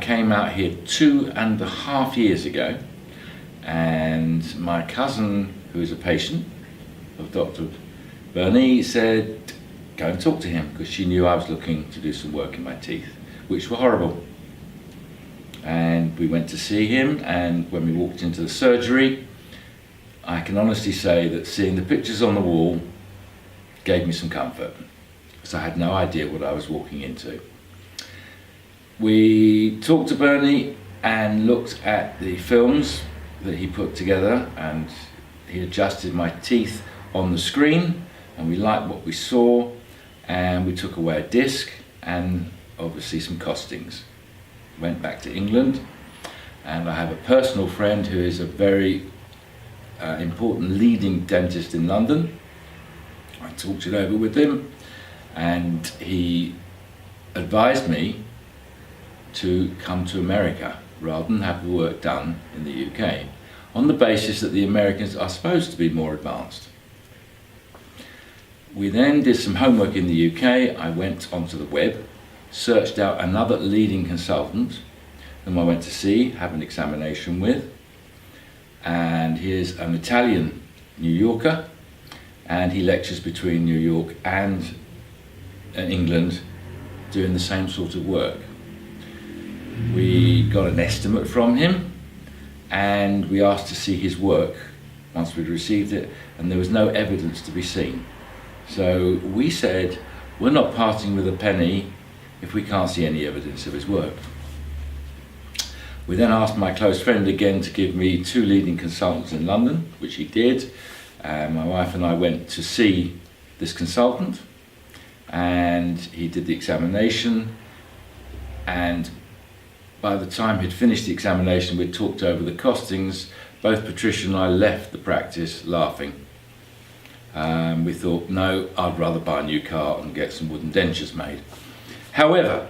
came out here 2.5 years ago, and my cousin, who is a patient of Dr. Bernie, said go and talk to him, because she knew I was looking to do some work in my teeth, which were horrible. And we went to see him, and when we walked into the surgery, I can honestly say that seeing the pictures on the wall gave me some comfort, because I had no idea what I was walking into. We talked to Bernie and looked at the films that he put together, and he adjusted my teeth on the screen, and we liked what we saw, and we took away a disc and obviously some costings. Went back to England, and I have a personal friend who is a very important leading dentist in London. I talked it over with him, and he advised me to come to America rather than have the work done in the UK, on the basis that the Americans are supposed to be more advanced. We then did some homework in the UK. I went onto the web, searched out another leading consultant whom I went to see, have an examination with, and he is an Italian New Yorker, and he lectures between New York and England doing the same sort of work. We got an estimate from him, and we asked to see his work once we'd received it, and there was no evidence to be seen. So we said, we're not parting with a penny if we can't see any evidence of his work. We then asked my close friend again to give me 2 leading consultants in London, which he did. My wife and I went to see this consultant, and he did the examination, and by the time he'd finished the examination, we'd talked over the costings. Both Patricia and I left the practice laughing. We thought, no, I'd rather buy a new car and get some wooden dentures made. However,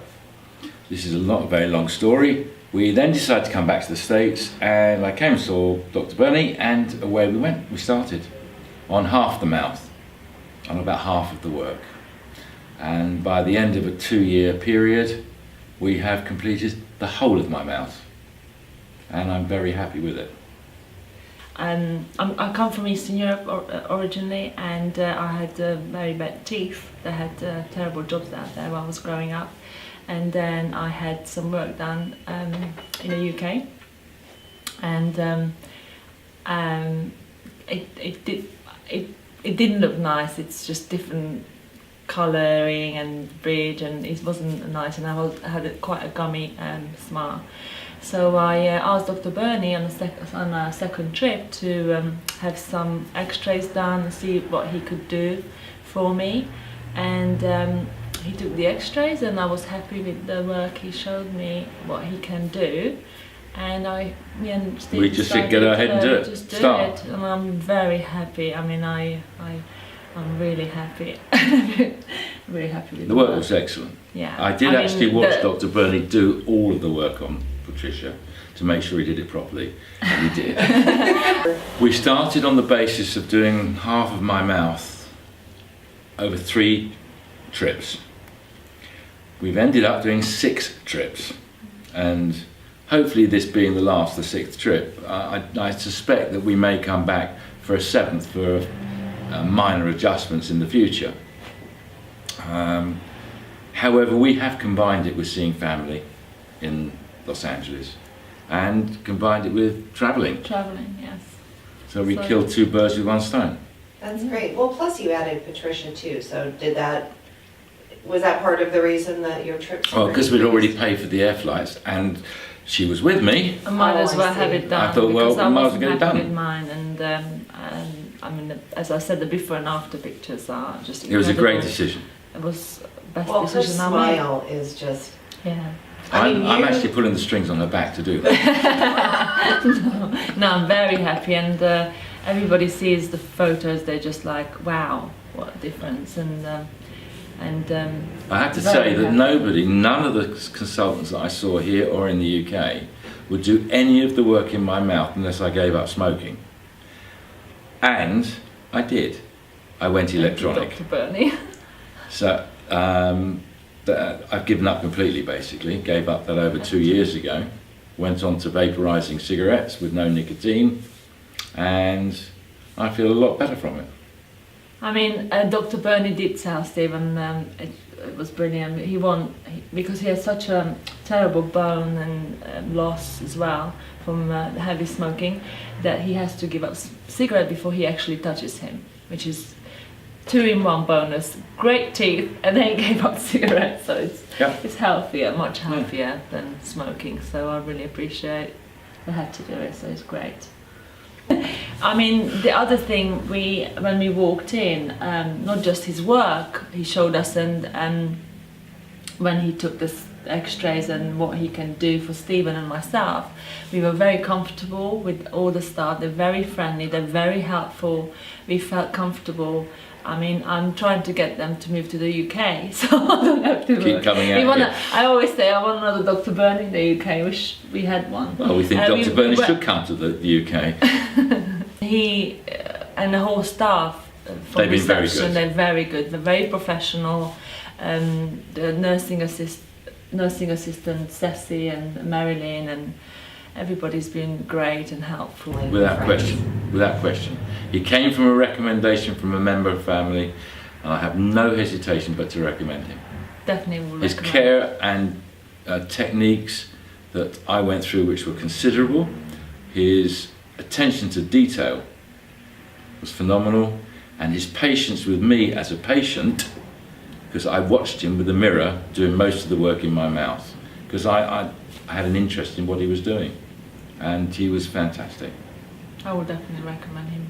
this is not a very long story. We then decided to come back to the States, and I came and saw Dr. Bernie, and away we went. We started on half the mouth, on about half of the work. And by the end of a 2-year period, we have completed the whole of my mouth, and I'm very happy with it. I come from Eastern Europe originally, and I had very bad teeth. They had terrible jobs out there while I was growing up, and then I had some work done in the UK, and it didn't look nice. It's just different colouring and bridge, and it wasn't nice, and I had quite a gummy smile. So I asked Dr. Bernie on a second trip to have some x-rays done and see what he could do for me, and he took the x-rays, and I was happy with the work. He showed me what he can do, and we just said go ahead and do it. Just do Start. it, and I'm very happy. I mean, I'm really happy. Really happy with the work. Was excellent. Yeah. I did actually watch Dr. Bernie do all of the work on Patricia to make sure he did it properly, and he did. We started on the basis of doing half of my mouth over 3 trips. We've ended up doing 6 trips, and hopefully this being the last, the 6th trip, I suspect that we may come back for a 7th for minor adjustments in the future. However, we have combined it with seeing family in Los Angeles, and combined it with travelling. Travelling, yes. So we killed 2 birds with 1 stone. That's great. Well, plus you added Patricia too, so was that part of the reason that your trip? Well, because we'd already paid for the air flights, and she was with me. I might as well have it done. I thought, well, I might as well get it done. with mine, and I mean, as I said, the before and after pictures are just incredible. It was a great decision. It was the best Well, her decision I made. smile is just... Yeah. I'm actually pulling the strings on her back to do that. No, I'm very happy, and everybody sees the photos. They're just like, wow, what a difference! And I have to say that none of the consultants that I saw here or in the UK would do any of the work in my mouth unless I gave up smoking. And I did. I went electronic. Dr. Bernie. So I've given up completely, basically. Gave up that over 2 years ago. Went on to vaporising cigarettes with no nicotine, and I feel a lot better from it. I mean, Dr. Burney did tell Stephen it was brilliant. Because he has such a terrible bone and loss as well from heavy smoking, that he has to give up cigarette before he actually touches him, which is 2-in-1 bonus. Great teeth, and then he gave up cigarettes, so it's healthier, much healthier than smoking. So I really appreciate I had to do it. So it's great. I mean, the other thing, when we walked in, not just his work he showed us, and when he took the x-rays and what he can do for Stephen and myself, we were very comfortable with all the staff. They're very friendly, they're very helpful, we felt comfortable. I mean, I'm trying to get them to move to the UK, so I don't have to keep coming out. I always say I want another Dr. Burney in the UK. Wish we had one. Well, we think Dr. Burney should come to the UK. He and the whole staff from They've been very reception, good. they're very good. They're very professional. The nursing assistant Ceci and Marilyn, and everybody's been great and helpful. Without question. He came from a recommendation from a member of family, and I have no hesitation but to recommend him. Definitely will His recommend. care and techniques that I went through, which were considerable, his attention to detail was phenomenal, and his patience with me as a patient, because I watched him with the mirror doing most of the work in my mouth, because I had an interest in what he was doing, and he was fantastic. I would definitely recommend him.